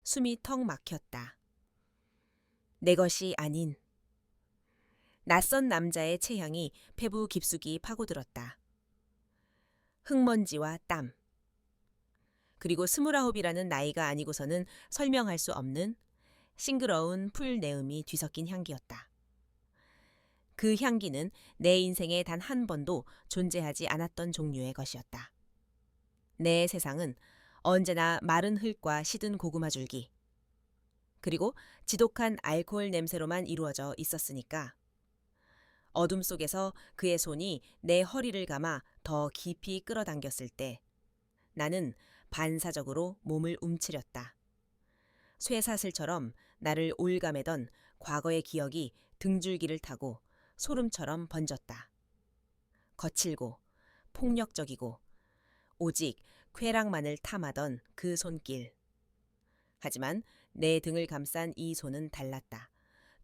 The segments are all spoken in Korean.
숨이 턱 막혔다. 내 것이 아닌 낯선 남자의 체향이 폐부 깊숙이 파고들었다. 흙먼지와 땀, 그리고 29이라는 나이가 아니고서는 설명할 수 없는 싱그러운 풀 내음이 뒤섞인 향기였다. 그 향기는 내 인생에 단 한 번도 존재하지 않았던 종류의 것이었다. 내 세상은 언제나 마른 흙과 시든 고구마 줄기, 그리고 지독한 알코올 냄새로만 이루어져 있었으니까 어둠 속에서 그의 손이 내 허리를 감아 더 깊이 끌어당겼을 때 나는 반사적으로 몸을 움츠렸다. 쇠사슬처럼 나를 올가매던 과거의 기억이 등줄기를 타고 소름처럼 번졌다. 거칠고 폭력적이고 오직 쾌락만을 탐하던 그 손길. 하지만 내 등을 감싼 이 손은 달랐다.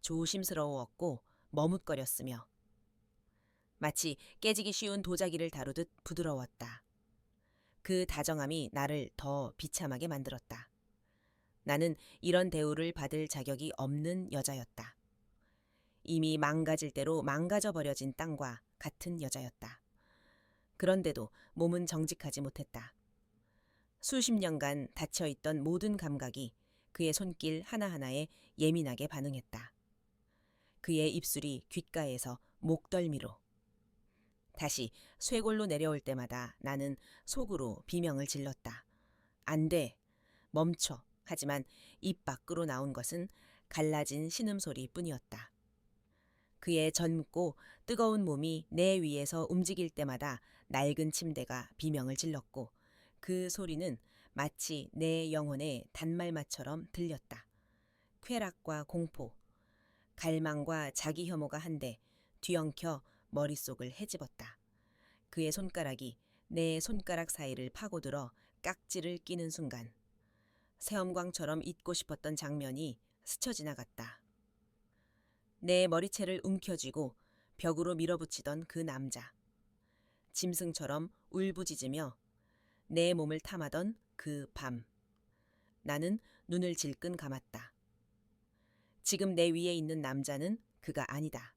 조심스러웠고 머뭇거렸으며 마치 깨지기 쉬운 도자기를 다루듯 부드러웠다. 그 다정함이 나를 더 비참하게 만들었다. 나는 이런 대우를 받을 자격이 없는 여자였다. 이미 망가질 대로 망가져 버려진 땅과 같은 여자였다. 그런데도 몸은 정직하지 못했다. 수십 년간 닫혀있던 모든 감각이 그의 손길 하나하나에 예민하게 반응했다. 그의 입술이 귓가에서 목덜미로. 다시 쇄골로 내려올 때마다 나는 속으로 비명을 질렀다. 안 돼. 멈춰. 하지만 입 밖으로 나온 것은 갈라진 신음소리 뿐이었다. 그의 젊고 뜨거운 몸이 내 위에서 움직일 때마다 낡은 침대가 비명을 질렀고 그 소리는 마치 내 영혼의 단말마처럼 들렸다. 쾌락과 공포, 갈망과 자기 혐오가 한데 뒤엉켜 머릿속을 헤집었다. 그의 손가락이 내 손가락 사이를 파고들어 깍지를 끼는 순간 새엄광처럼 잊고 싶었던 장면이 스쳐 지나갔다. 내 머리채를 움켜쥐고 벽으로 밀어붙이던 그 남자. 짐승처럼 울부짖으며 내 몸을 탐하던 그 밤. 나는 눈을 질끈 감았다. 지금 내 위에 있는 남자는 그가 아니다.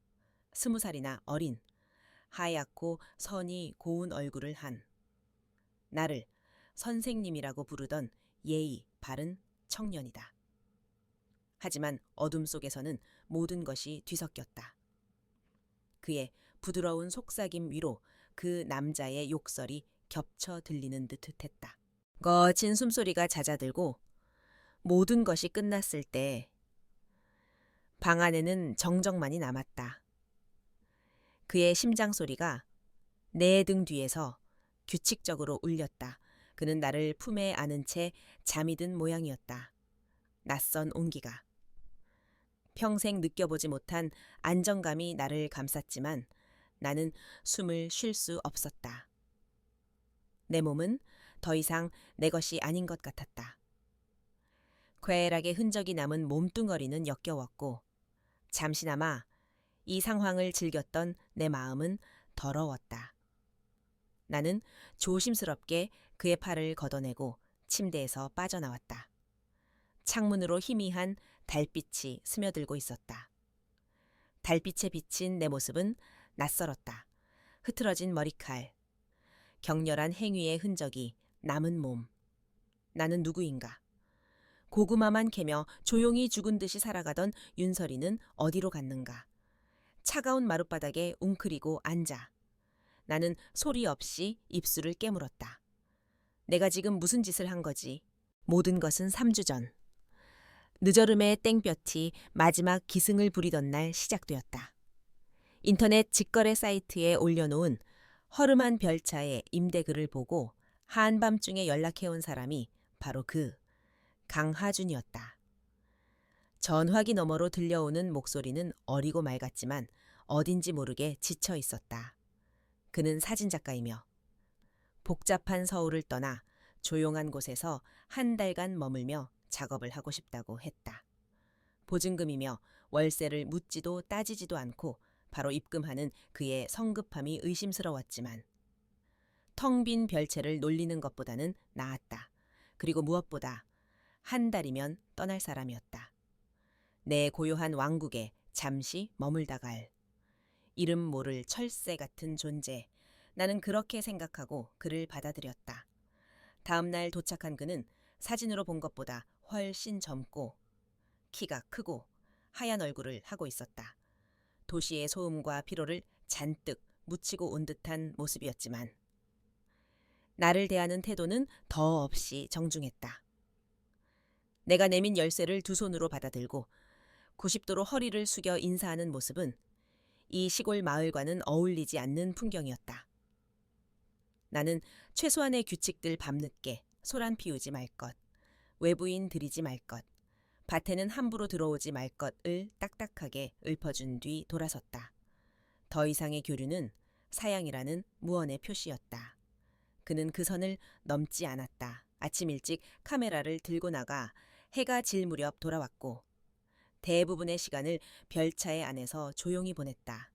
20살이나 어린, 하얗고 선이 고운 얼굴을 한, 나를 선생님이라고 부르던 예의 바른 청년이다. 하지만 어둠 속에서는 모든 것이 뒤섞였다. 그의 부드러운 속삭임 위로 그 남자의 욕설이 겹쳐 들리는 듯했다. 거친 숨소리가 잦아들고 모든 것이 끝났을 때 방 안에는 정적만이 남았다. 그의 심장 소리가 내 등 뒤에서 규칙적으로 울렸다. 그는 나를 품에 안은 채 잠이 든 모양이었다. 낯선 온기가. 평생 느껴보지 못한 안정감이 나를 감쌌지만 나는 숨을 쉴 수 없었다. 내 몸은 더 이상 내 것이 아닌 것 같았다. 쾌락의 흔적이 남은 몸뚱어리는 역겨웠고 잠시나마 이 상황을 즐겼던 내 마음은 더러웠다. 나는 조심스럽게 그의 팔을 걷어내고 침대에서 빠져나왔다. 창문으로 희미한 달빛이 스며들고 있었다. 달빛에 비친 내 모습은 낯설었다. 흐트러진 머리칼, 격렬한 행위의 흔적이 남은 몸. 나는 누구인가? 고구마만 캐며 조용히 죽은 듯이 살아가던 윤설이는 어디로 갔는가? 차가운 마룻바닥에 웅크리고 앉아. 나는 소리 없이 입술을 깨물었다. 내가 지금 무슨 짓을 한 거지? 모든 것은 3주 전. 늦어름의 땡볕이 마지막 기승을 부리던 날 시작되었다. 인터넷 직거래 사이트에 올려놓은 허름한 별차의 임대글을 보고 한밤중에 연락해온 사람이 바로 그 강하준이었다. 전화기 너머로 들려오는 목소리는 어리고 맑았지만 어딘지 모르게 지쳐 있었다. 그는 사진작가이며 복잡한 서울을 떠나 조용한 곳에서 한 달간 머물며 작업을 하고 싶다고 했다. 보증금이며 월세를 묻지도 따지지도 않고 바로 입금하는 그의 성급함이 의심스러웠지만 텅 빈 별채를 놀리는 것보다는 나았다. 그리고 무엇보다 한 달이면 떠날 사람이었다. 내 고요한 왕국에 잠시 머물다 갈 이름 모를 철새 같은 존재. 나는 그렇게 생각하고 그를 받아들였다. 다음 날 도착한 그는 사진으로 본 것보다 훨씬 젊고 키가 크고 하얀 얼굴을 하고 있었다. 도시의 소음과 피로를 잔뜩 묻히고 온 듯한 모습이었지만 나를 대하는 태도는 더없이 정중했다. 내가 내민 열쇠를 두 손으로 받아들고 90도로 허리를 숙여 인사하는 모습은 이 시골 마을과는 어울리지 않는 풍경이었다. 나는 최소한의 규칙들 밤늦게 소란 피우지 말 것, 외부인 들이지 말 것, 밭에는 함부로 들어오지 말 것을 딱딱하게 읊어준 뒤 돌아섰다. 더 이상의 교류는 사양이라는 무언의 표시였다. 그는 그 선을 넘지 않았다. 아침 일찍 카메라를 들고 나가 해가 질 무렵 돌아왔고 대부분의 시간을 별차의 안에서 조용히 보냈다.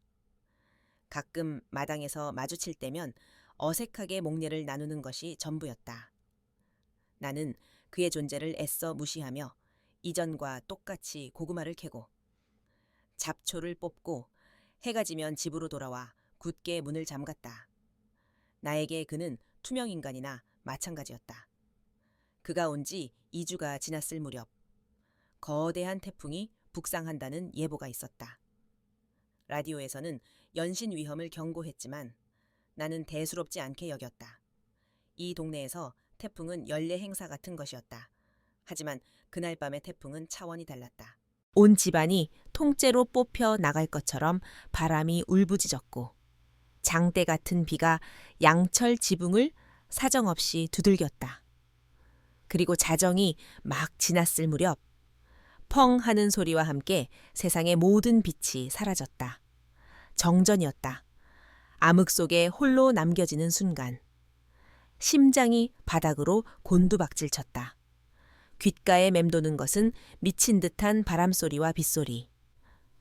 가끔 마당에서 마주칠 때면 어색하게 목례를 나누는 것이 전부였다. 나는 그의 존재를 애써 무시하며 이전과 똑같이 고구마를 캐고 잡초를 뽑고 해가 지면 집으로 돌아와 굳게 문을 잠갔다. 나에게 그는 투명 인간이나 마찬가지였다. 그가 온 지 2주가 지났을 무렵 거대한 태풍이 북상한다는 예보가 있었다. 라디오에서는 연신 위험을 경고했지만 나는 대수롭지 않게 여겼다. 이 동네에서 태풍은 연례 행사 같은 것이었다. 하지만 그날 밤의 태풍은 차원이 달랐다. 온 집안이 통째로 뽑혀 나갈 것처럼 바람이 울부짖었고 장대 같은 비가 양철 지붕을 사정없이 두들겼다. 그리고 자정이 막 지났을 무렵 펑 하는 소리와 함께 세상의 모든 빛이 사라졌다. 정전이었다. 암흑 속에 홀로 남겨지는 순간 심장이 바닥으로 곤두박질 쳤다. 귓가에 맴도는 것은 미친 듯한 바람소리와 빗소리.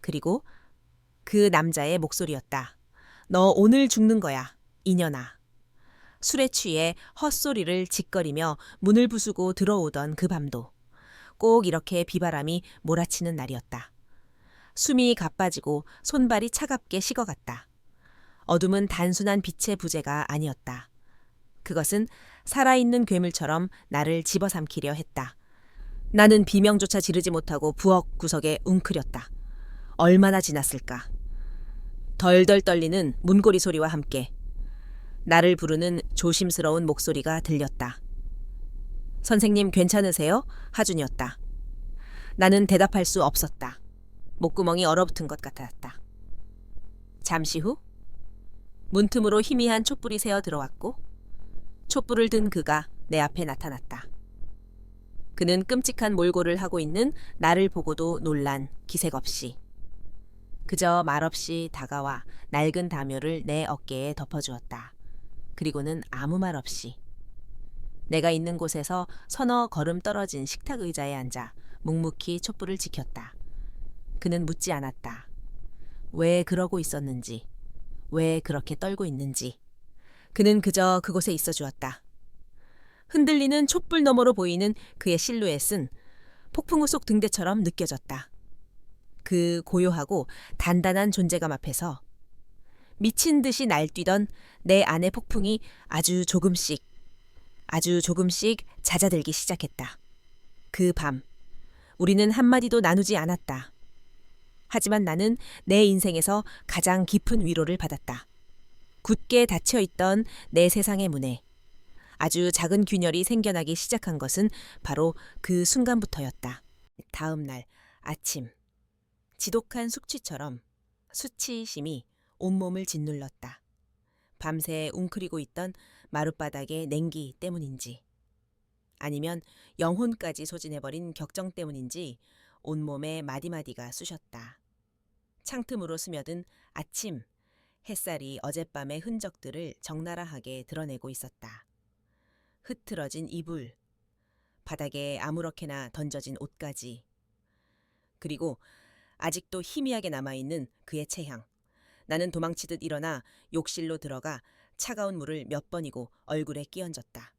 그리고 그 남자의 목소리였다. 너 오늘 죽는 거야, 이년아. 술에 취해 헛소리를 짓거리며 문을 부수고 들어오던 그 밤도 꼭 이렇게 비바람이 몰아치는 날이었다. 숨이 가빠지고 손발이 차갑게 식어갔다. 어둠은 단순한 빛의 부재가 아니었다. 그것은 살아있는 괴물처럼 나를 집어삼키려 했다. 나는 비명조차 지르지 못하고 부엌 구석에 웅크렸다. 얼마나 지났을까. 덜덜 떨리는 문고리 소리와 함께 나를 부르는 조심스러운 목소리가 들렸다. 선생님 괜찮으세요? 하준이었다. 나는 대답할 수 없었다. 목구멍이 얼어붙은 것 같았다. 잠시 후 문틈으로 희미한 촛불이 새어 들어왔고 촛불을 든 그가 내 앞에 나타났다. 그는 끔찍한 몰골을 하고 있는 나를 보고도 놀란 기색 없이 그저 말없이 다가와 낡은 담요를 내 어깨에 덮어주었다. 그리고는 아무 말 없이 내가 있는 곳에서 서너 걸음 떨어진 식탁 의자에 앉아 묵묵히 촛불을 지켰다. 그는 묻지 않았다. 왜 그러고 있었는지, 왜 그렇게 떨고 있는지. 그는 그저 그곳에 있어 주었다. 흔들리는 촛불 너머로 보이는 그의 실루엣은 폭풍우 속 등대처럼 느껴졌다. 그 고요하고 단단한 존재감 앞에서 미친 듯이 날뛰던 내 안의 폭풍이 아주 조금씩 잦아들기 시작했다. 그 밤, 우리는 한마디도 나누지 않았다. 하지만 나는 내 인생에서 가장 깊은 위로를 받았다. 굳게 닫혀있던 내 세상의 문에 아주 작은 균열이 생겨나기 시작한 것은 바로 그 순간부터였다. 다음 날 아침, 지독한 숙취처럼 수치심이 온몸을 짓눌렀다. 밤새 웅크리고 있던 마룻바닥의 냉기 때문인지 아니면 영혼까지 소진해버린 격정 때문인지 온몸에 마디마디가 쑤셨다. 창틈으로 스며든 아침 햇살이 어젯밤의 흔적들을 적나라하게 드러내고 있었다. 흐트러진 이불, 바닥에 아무렇게나 던져진 옷까지, 그리고 아직도 희미하게 남아있는 그의 체향. 나는 도망치듯 일어나 욕실로 들어가 차가운 물을 몇 번이고 얼굴에 끼얹었다.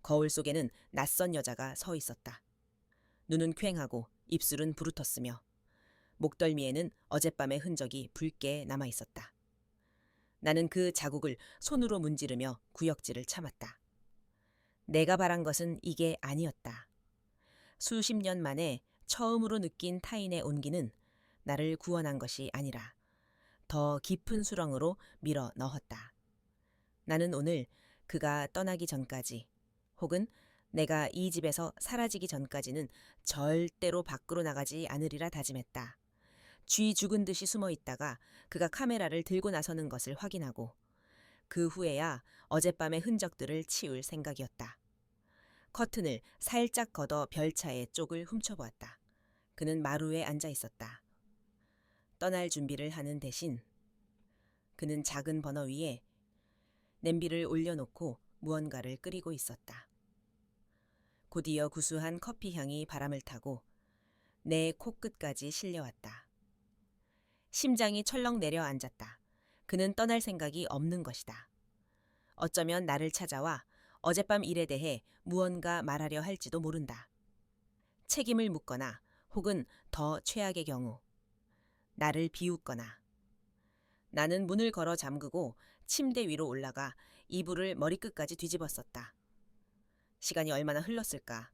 거울 속에는 낯선 여자가 서 있었다. 눈은 퀭하고 입술은 부르텄으며 목덜미에는 어젯밤의 흔적이 붉게 남아 있었다. 나는 그 자국을 손으로 문지르며 구역질을 참았다. 내가 바란 것은 이게 아니었다. 수십 년 만에 처음으로 느낀 타인의 온기는 나를 구원한 것이 아니라 더 깊은 수렁으로 밀어 넣었다. 나는 오늘 그가 떠나기 전까지 혹은 내가 이 집에서 사라지기 전까지는 절대로 밖으로 나가지 않으리라 다짐했다. 쥐 죽은 듯이 숨어 있다가 그가 카메라를 들고 나서는 것을 확인하고 그 후에야 어젯밤의 흔적들을 치울 생각이었다. 커튼을 살짝 걷어 별차의 쪽을 훔쳐보았다. 그는 마루에 앉아 있었다. 떠날 준비를 하는 대신 그는 작은 버너 위에 냄비를 올려놓고 무언가를 끓이고 있었다. 곧이어 구수한 커피 향이 바람을 타고 내 코끝까지 실려왔다. 심장이 철렁 내려앉았다. 그는 떠날 생각이 없는 것이다. 어쩌면 나를 찾아와 어젯밤 일에 대해 무언가 말하려 할지도 모른다. 책임을 묻거나 혹은 더 최악의 경우 나를 비웃거나. 나는 문을 걸어 잠그고 침대 위로 올라가 이불을 머리끝까지 뒤집었었다. 시간이 얼마나 흘렀을까.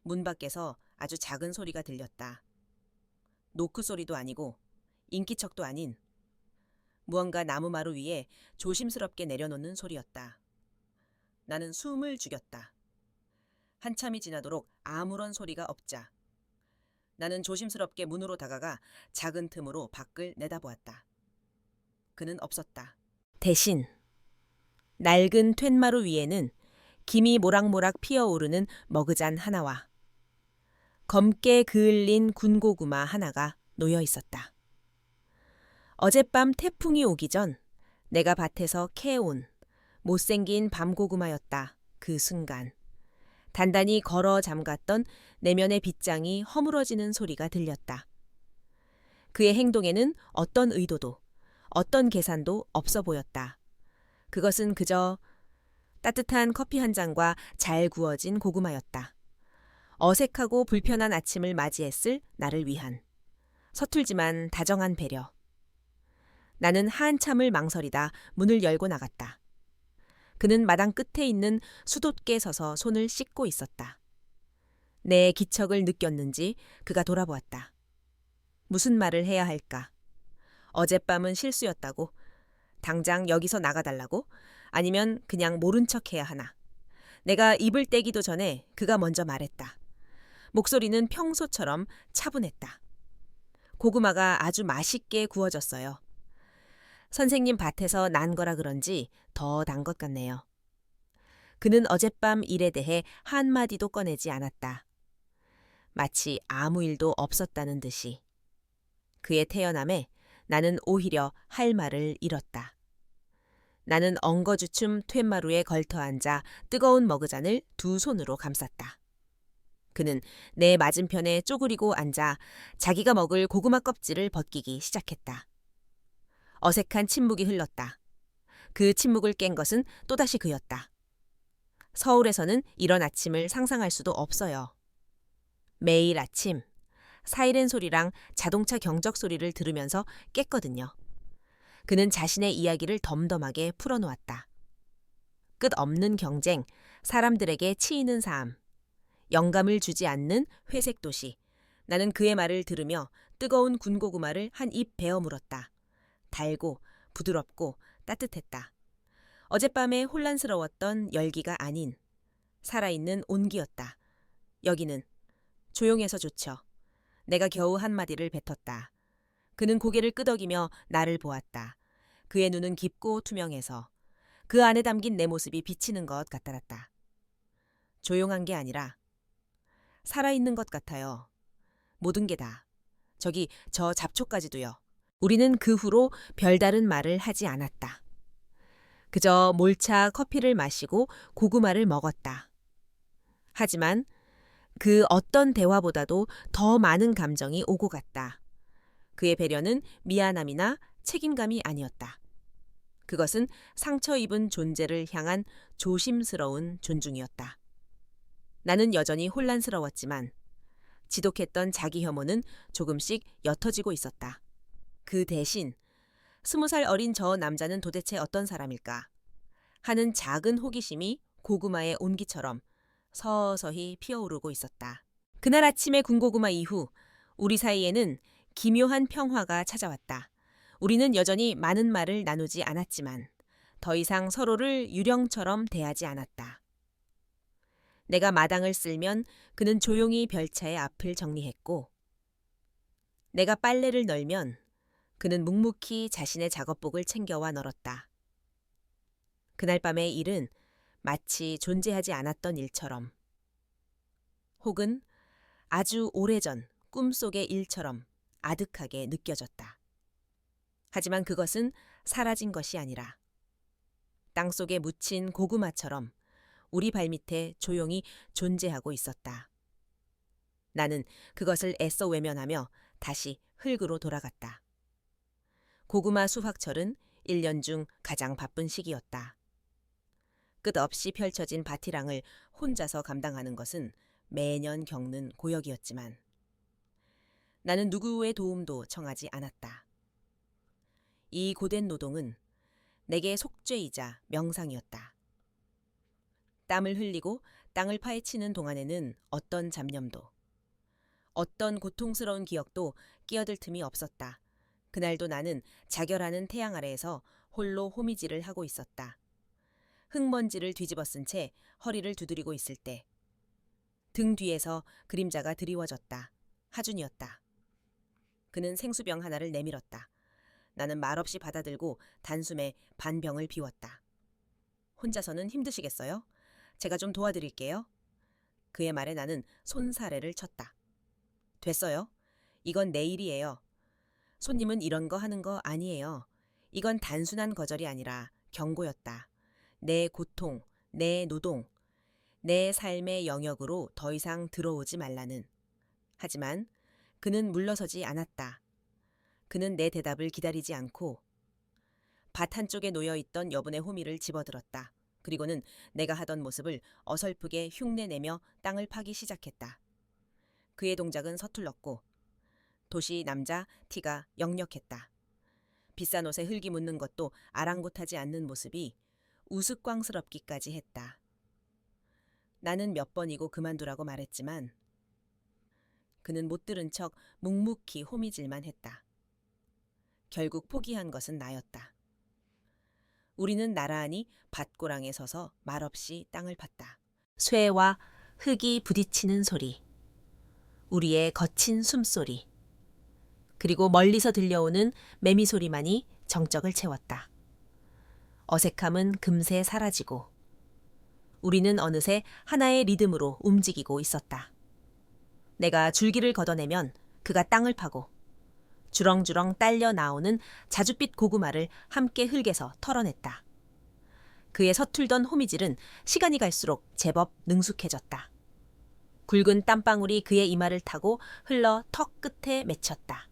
문 밖에서 아주 작은 소리가 들렸다. 노크 소리도 아니고 인기척도 아닌 무언가 나무마루 위에 조심스럽게 내려놓는 소리였다. 나는 숨을 죽였다. 한참이 지나도록 아무런 소리가 없자 나는 조심스럽게 문으로 다가가 작은 틈으로 밖을 내다보았다. 그는 없었다. 대신 낡은 툇마루 위에는 김이 모락모락 피어오르는 머그잔 하나와 검게 그을린 군고구마 하나가 놓여 있었다. 어젯밤 태풍이 오기 전 내가 밭에서 캐온 못생긴 밤고구마였다. 그 순간 단단히 걸어 잠갔던 내면의 빗장이 허물어지는 소리가 들렸다. 그의 행동에는 어떤 의도도 어떤 계산도 없어 보였다. 그것은 그저 따뜻한 커피 한 잔과 잘 구워진 고구마였다. 어색하고 불편한 아침을 맞이했을 나를 위한 서툴지만 다정한 배려. 나는 한참을 망설이다 문을 열고 나갔다. 그는 마당 끝에 있는 수돗개에 서서 손을 씻고 있었다. 내 기척을 느꼈는지 그가 돌아보았다. 무슨 말을 해야 할까? 어젯밤은 실수였다고? 당장 여기서 나가달라고? 아니면 그냥 모른 척 해야 하나? 내가 입을 떼기도 전에 그가 먼저 말했다. 목소리는 평소처럼 차분했다. 고구마가 아주 맛있게 구워졌어요. 선생님 밭에서 난 거라 그런지 더 난 것 같네요. 그는 어젯밤 일에 대해 한마디도 꺼내지 않았다. 마치 아무 일도 없었다는 듯이. 그의 태어남에 나는 오히려 할 말을 잃었다. 나는 엉거주춤 툇마루에 걸터앉아 뜨거운 머그잔을 두 손으로 감쌌다. 그는 내 맞은편에 쪼그리고 앉아 자기가 먹을 고구마 껍질을 벗기기 시작했다. 어색한 침묵이 흘렀다. 그 침묵을 깬 것은 또다시 그였다. 서울에서는 이런 아침을 상상할 수도 없어요. 매일 아침 사이렌 소리랑 자동차 경적 소리를 들으면서 깼거든요. 그는 자신의 이야기를 덤덤하게 풀어놓았다. 끝없는 경쟁, 사람들에게 치이는 삶, 영감을 주지 않는 회색 도시. 나는 그의 말을 들으며 뜨거운 군고구마를 한 입 베어 물었다. 달고 부드럽고 따뜻했다. 어젯밤에 혼란스러웠던 열기가 아닌 살아있는 온기였다. 여기는 조용해서 좋죠. 내가 겨우 한마디를 뱉었다. 그는 고개를 끄덕이며 나를 보았다. 그의 눈은 깊고 투명해서 그 안에 담긴 내 모습이 비치는 것 같았다. 조용한 게 아니라 살아있는 것 같아요. 모든 게 다. 저기 저 잡초까지도요. 우리는 그 후로 별다른 말을 하지 않았다. 그저 몰차 커피를 마시고 고구마를 먹었다. 하지만 그 어떤 대화보다도 더 많은 감정이 오고 갔다. 그의 배려는 미안함이나 책임감이 아니었다. 그것은 상처 입은 존재를 향한 조심스러운 존중이었다. 나는 여전히 혼란스러웠지만 지독했던 자기 혐오는 조금씩 옅어지고 있었다. 그 대신 20살 어린 저 남자는 도대체 어떤 사람일까 하는 작은 호기심이 고구마의 온기처럼 서서히 피어오르고 있었다. 그날 아침의 군고구마 이후 우리 사이에는 기묘한 평화가 찾아왔다. 우리는 여전히 많은 말을 나누지 않았지만 더 이상 서로를 유령처럼 대하지 않았다. 내가 마당을 쓸면 그는 조용히 별차의 앞을 정리했고, 내가 빨래를 널면 그는 묵묵히 자신의 작업복을 챙겨와 널었다. 그날 밤의 일은 마치 존재하지 않았던 일처럼, 혹은 아주 오래전 꿈속의 일처럼 아득하게 느껴졌다. 하지만 그것은 사라진 것이 아니라 땅속에 묻힌 고구마처럼 우리 발밑에 조용히 존재하고 있었다. 나는 그것을 애써 외면하며 다시 흙으로 돌아갔다. 고구마 수확철은 1년 중 가장 바쁜 시기였다. 끝없이 펼쳐진 밭이랑을 혼자서 감당하는 것은 매년 겪는 고역이었지만 나는 누구의 도움도 청하지 않았다. 이 고된 노동은 내게 속죄이자 명상이었다. 땀을 흘리고 땅을 파헤치는 동안에는 어떤 잡념도, 어떤 고통스러운 기억도 끼어들 틈이 없었다. 그날도 나는 자결하는 태양 아래에서 홀로 호미질을 하고 있었다. 흙먼지를 뒤집어 쓴 채 허리를 두드리고 있을 때 등 뒤에서 그림자가 드리워졌다. 하준이었다. 그는 생수병 하나를 내밀었다. 나는 말없이 받아들고 단숨에 반 병을 비웠다. 혼자서는 힘드시겠어요? 제가 좀 도와드릴게요. 그의 말에 나는 손사래를 쳤다. 됐어요. 이건 내 일이에요. 손님은 이런 거 하는 거 아니에요. 이건 단순한 거절이 아니라 경고였다. 내 고통, 내 노동, 내 삶의 영역으로 더 이상 들어오지 말라는. 하지만 그는 물러서지 않았다. 그는 내 대답을 기다리지 않고 밭 한쪽에 놓여있던 여분의 호미를 집어들었다. 그리고는 내가 하던 모습을 어설프게 흉내내며 땅을 파기 시작했다. 그의 동작은 서툴렀고 도시 남자 티가 역력했다. 비싼 옷에 흙이 묻는 것도 아랑곳하지 않는 모습이 우스꽝스럽기까지 했다. 나는 몇 번이고 그만두라고 말했지만 그는 못 들은 척 묵묵히 호미질만 했다. 결국 포기한 것은 나였다. 우리는 나란히 밭고랑에 서서 말없이 땅을 팠다. 쇠와 흙이 부딪히는 소리, 우리의 거친 숨소리, 그리고 멀리서 들려오는 매미 소리만이 정적을 채웠다. 어색함은 금세 사라지고 우리는 어느새 하나의 리듬으로 움직이고 있었다. 내가 줄기를 걷어내면 그가 땅을 파고 주렁주렁 딸려 나오는 자줏빛 고구마를 함께 흙에서 털어냈다. 그의 서툴던 호미질은 시간이 갈수록 제법 능숙해졌다. 굵은 땀방울이 그의 이마를 타고 흘러 턱 끝에 맺혔다.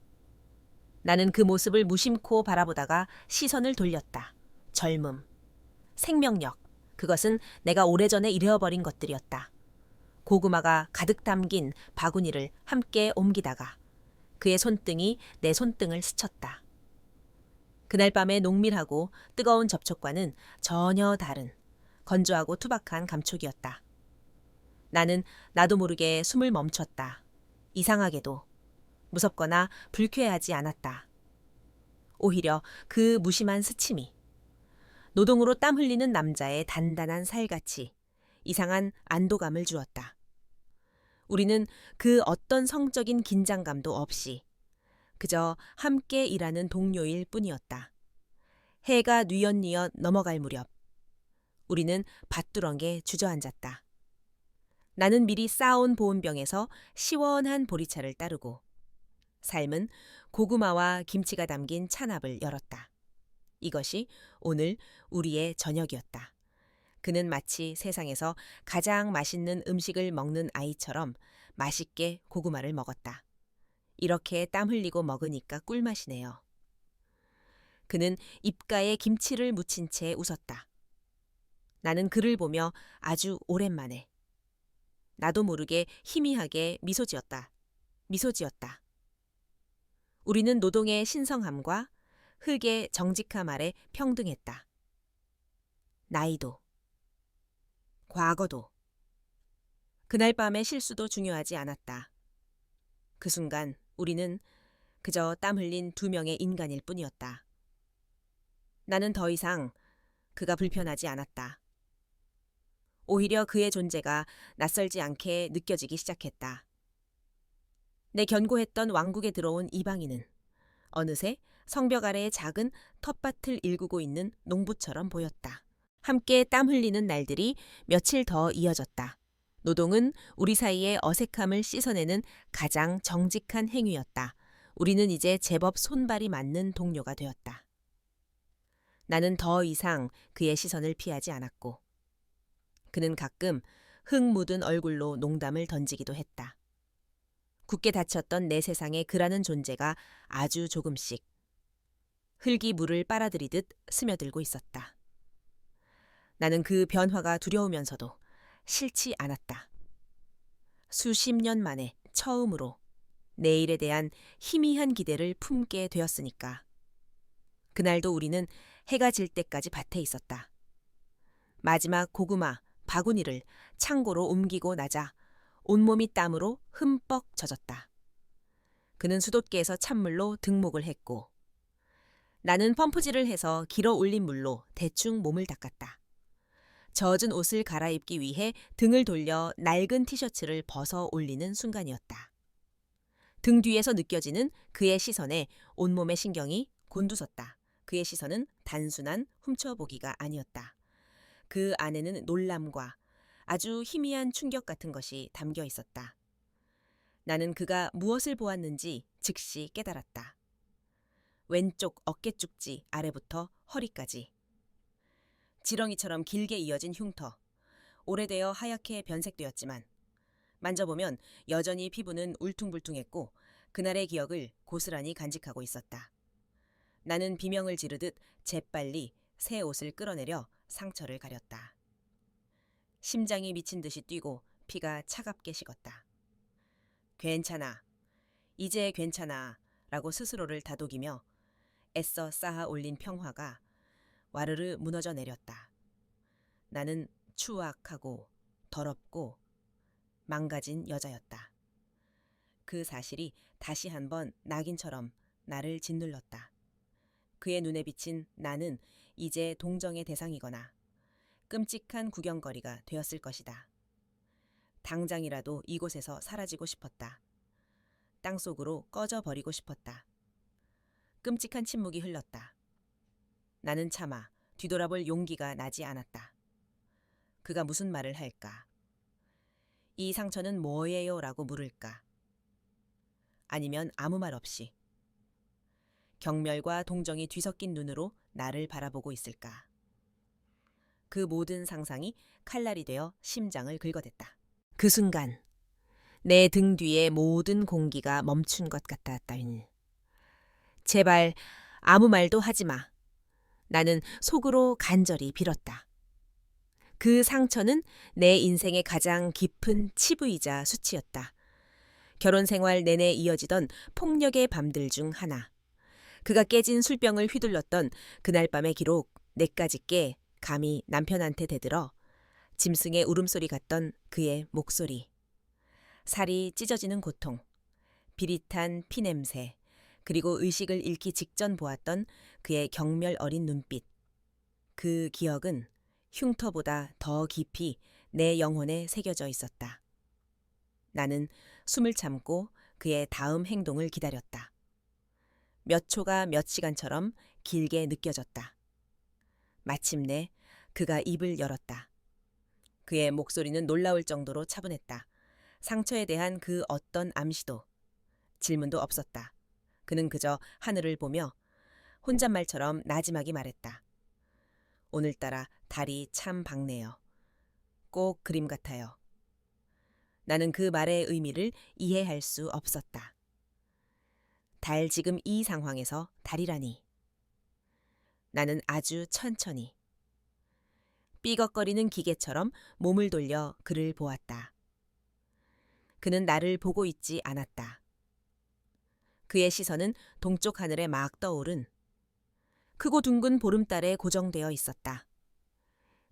나는 그 모습을 무심코 바라보다가 시선을 돌렸다. 젊음, 생명력, 그것은 내가 오래전에 잃어버린 것들이었다. 고구마가 가득 담긴 바구니를 함께 옮기다가 그의 손등이 내 손등을 스쳤다. 그날 밤의 농밀하고 뜨거운 접촉과는 전혀 다른 건조하고 투박한 감촉이었다. 나는 나도 모르게 숨을 멈췄다. 이상하게도 무섭거나 불쾌하지 않았다. 오히려 그 무심한 스침이 노동으로 땀 흘리는 남자의 단단한 살같이 이상한 안도감을 주었다. 우리는 그 어떤 성적인 긴장감도 없이 그저 함께 일하는 동료일 뿐이었다. 해가 뉘엿뉘엿 넘어갈 무렵 우리는 밭두렁에 주저앉았다. 나는 미리 쌓아온 보온병에서 시원한 보리차를 따르고 삶은 고구마와 김치가 담긴 찬압을 열었다. 이것이 오늘 우리의 저녁이었다. 그는 마치 세상에서 가장 맛있는 음식을 먹는 아이처럼 맛있게 고구마를 먹었다. 이렇게 땀 흘리고 먹으니까 꿀맛이네요. 그는 입가에 김치를 묻힌 채 웃었다. 나는 그를 보며 아주 오랜만에 나도 모르게 희미하게 미소 지었다. 미소 지었다. 우리는 노동의 신성함과 흙의 정직함 아래 평등했다. 나이도, 과거도, 그날 밤의 실수도 중요하지 않았다. 그 순간 우리는 그저 땀 흘린 두 명의 인간일 뿐이었다. 나는 더 이상 그가 불편하지 않았다. 오히려 그의 존재가 낯설지 않게 느껴지기 시작했다. 내 견고했던 왕국에 들어온 이방인은 어느새 성벽 아래의 작은 텃밭을 일구고 있는 농부처럼 보였다. 함께 땀 흘리는 날들이 며칠 더 이어졌다. 노동은 우리 사이의 어색함을 씻어내는 가장 정직한 행위였다. 우리는 이제 제법 손발이 맞는 동료가 되었다. 나는 더 이상 그의 시선을 피하지 않았고, 그는 가끔 흙 묻은 얼굴로 농담을 던지기도 했다. 굳게 닫혔던 내 세상에 그라는 존재가 아주 조금씩 흙이 물을 빨아들이듯 스며들고 있었다. 나는 그 변화가 두려우면서도 싫지 않았다. 수십 년 만에 처음으로 내일에 대한 희미한 기대를 품게 되었으니까. 그날도 우리는 해가 질 때까지 밭에 있었다. 마지막 고구마, 바구니를 창고로 옮기고 나자 온몸이 땀으로 흠뻑 젖었다. 그는 수도께에서 찬물로 등목을 했고, 나는 펌프질을 해서 길어 올린 물로 대충 몸을 닦았다. 젖은 옷을 갈아입기 위해 등을 돌려 낡은 티셔츠를 벗어 올리는 순간이었다. 등 뒤에서 느껴지는 그의 시선에 온몸의 신경이 곤두섰다. 그의 시선은 단순한 훔쳐보기가 아니었다. 그 안에는 놀람과 아주 희미한 충격 같은 것이 담겨 있었다. 나는 그가 무엇을 보았는지 즉시 깨달았다. 왼쪽 어깨 쪽지 아래부터 허리까지. 지렁이처럼 길게 이어진 흉터. 오래되어 하얗게 변색되었지만 만져보면 여전히 피부는 울퉁불퉁했고 그날의 기억을 고스란히 간직하고 있었다. 나는 비명을 지르듯 재빨리 새 옷을 끌어내려 상처를 가렸다. 심장이 미친 듯이 뛰고 피가 차갑게 식었다. 괜찮아. 이제 괜찮아. 라고 스스로를 다독이며 애써 쌓아 올린 평화가 와르르 무너져 내렸다. 나는 추악하고 더럽고 망가진 여자였다. 그 사실이 다시 한번 낙인처럼 나를 짓눌렀다. 그의 눈에 비친 나는 이제 동정의 대상이거나 끔찍한 구경거리가 되었을 것이다. 당장이라도 이곳에서 사라지고 싶었다. 땅속으로 꺼져버리고 싶었다. 끔찍한 침묵이 흘렀다. 나는 차마 뒤돌아볼 용기가 나지 않았다. 그가 무슨 말을 할까? 이 상처는 뭐예요? 라고 물을까? 아니면 아무 말 없이 경멸과 동정이 뒤섞인 눈으로 나를 바라보고 있을까? 그 모든 상상이 칼날이 되어 심장을 긁어댔다. 그 순간 내 등 뒤의 모든 공기가 멈춘 것 같았다윈. 제발 아무 말도 하지 마. 나는 속으로 간절히 빌었다. 그 상처는 내 인생의 가장 깊은 치부이자 수치였다. 결혼 생활 내내 이어지던 폭력의 밤들 중 하나. 그가 깨진 술병을 휘둘렀던 그날 밤의 기록 내까지 깨 감히 남편한테 대들어 짐승의 울음소리 같던 그의 목소리. 살이 찢어지는 고통, 비릿한 피냄새, 그리고 의식을 잃기 직전 보았던 그의 경멸 어린 눈빛. 그 기억은 흉터보다 더 깊이 내 영혼에 새겨져 있었다. 나는 숨을 참고 그의 다음 행동을 기다렸다. 몇 초가 몇 시간처럼 길게 느껴졌다. 마침내 그가 입을 열었다. 그의 목소리는 놀라울 정도로 차분했다. 상처에 대한 그 어떤 암시도, 질문도 없었다. 그는 그저 하늘을 보며 혼잣말처럼 나지막이 말했다. 오늘따라 달이 참 밝네요. 꼭 그림 같아요. 나는 그 말의 의미를 이해할 수 없었다. 달 지금 이 상황에서 달이라니. 나는 아주 천천히 삐걱거리는 기계처럼 몸을 돌려 그를 보았다. 그는 나를 보고 있지 않았다. 그의 시선은 동쪽 하늘에 막 떠오른 크고 둥근 보름달에 고정되어 있었다.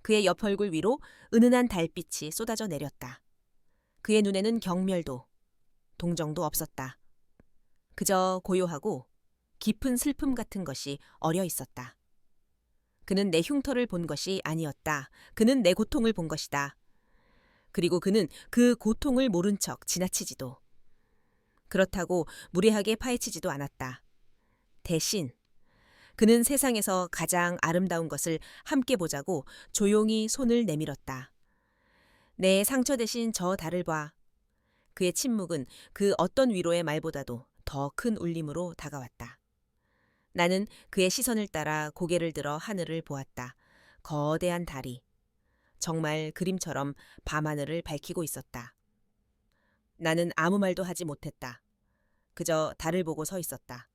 그의 옆 얼굴 위로 은은한 달빛이 쏟아져 내렸다. 그의 눈에는 경멸도, 동정도 없었다. 그저 고요하고 깊은 슬픔 같은 것이 어려 있었다. 그는 내 흉터를 본 것이 아니었다. 그는 내 고통을 본 것이다. 그리고 그는 그 고통을 모른 척 지나치지도, 그렇다고 무례하게 파헤치지도 않았다. 대신 그는 세상에서 가장 아름다운 것을 함께 보자고 조용히 손을 내밀었다. 내 상처 대신 저 달을 봐. 그의 침묵은 그 어떤 위로의 말보다도 더 큰 울림으로 다가왔다. 나는 그의 시선을 따라 고개를 들어 하늘을 보았다. 거대한 달이 정말 그림처럼 밤하늘을 밝히고 있었다. 나는 아무 말도 하지 못했다. 그저 달을 보고 서 있었다.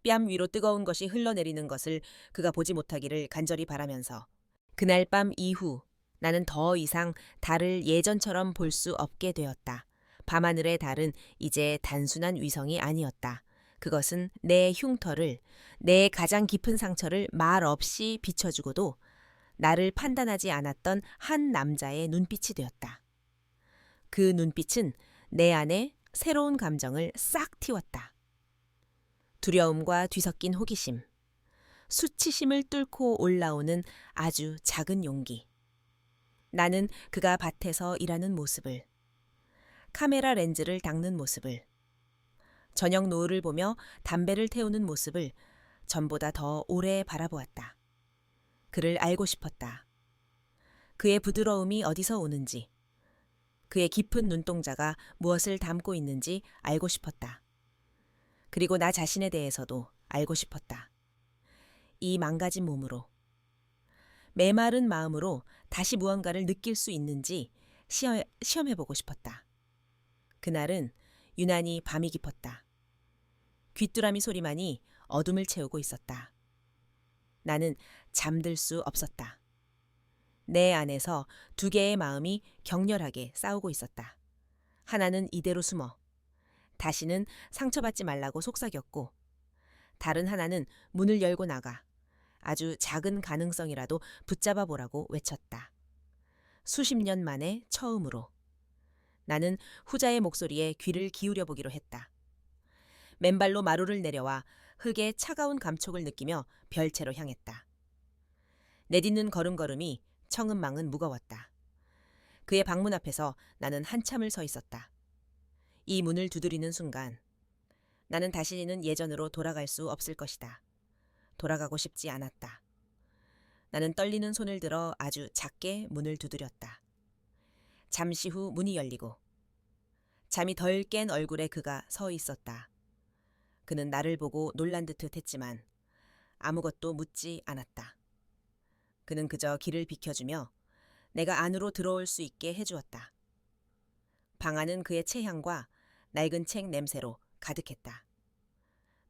뺨 위로 뜨거운 것이 흘러내리는 것을 그가 보지 못하기를 간절히 바라면서 그날 밤 이후 나는 더 이상 달을 예전처럼 볼 수 없게 되었다. 밤하늘의 달은 이제 단순한 위성이 아니었다. 그것은 내 흉터를, 내 가장 깊은 상처를 말 없이 비춰주고도 나를 판단하지 않았던 한 남자의 눈빛이 되었다. 그 눈빛은 내 안에 새로운 감정을 싹 틔웠다. 두려움과 뒤섞인 호기심, 수치심을 뚫고 올라오는 아주 작은 용기. 나는 그가 밭에서 일하는 모습을, 카메라 렌즈를 닦는 모습을, 저녁 노을을 보며 담배를 태우는 모습을 전보다 더 오래 바라보았다. 그를 알고 싶었다. 그의 부드러움이 어디서 오는지, 그의 깊은 눈동자가 무엇을 담고 있는지 알고 싶었다. 그리고 나 자신에 대해서도 알고 싶었다. 이 망가진 몸으로, 메마른 마음으로 다시 무언가를 느낄 수 있는지 시험해보고 싶었다. 그날은 유난히 밤이 깊었다. 귀뚜라미 소리만이 어둠을 채우고 있었다. 나는 잠들 수 없었다. 내 안에서 두 개의 마음이 격렬하게 싸우고 있었다. 하나는 이대로 숨어 다시는 상처받지 말라고 속삭였고, 다른 하나는 문을 열고 나가 아주 작은 가능성이라도 붙잡아 보라고 외쳤다. 수십 년 만에 처음으로 나는 후자의 목소리에 귀를 기울여 보기로 했다. 맨발로 마루를 내려와 흙의 차가운 감촉을 느끼며 별채로 향했다. 내딛는 걸음걸음이 청은망은 무거웠다. 그의 방문 앞에서 나는 한참을 서 있었다. 이 문을 두드리는 순간 나는 다시는 예전으로 돌아갈 수 없을 것이다. 돌아가고 싶지 않았다. 나는 떨리는 손을 들어 아주 작게 문을 두드렸다. 잠시 후 문이 열리고 잠이 덜 깬 얼굴에 그가 서 있었다. 그는 나를 보고 놀란 듯 했지만 아무것도 묻지 않았다. 그는 그저 길을 비켜주며 내가 안으로 들어올 수 있게 해주었다. 방 안은 그의 체향과 낡은 책 냄새로 가득했다.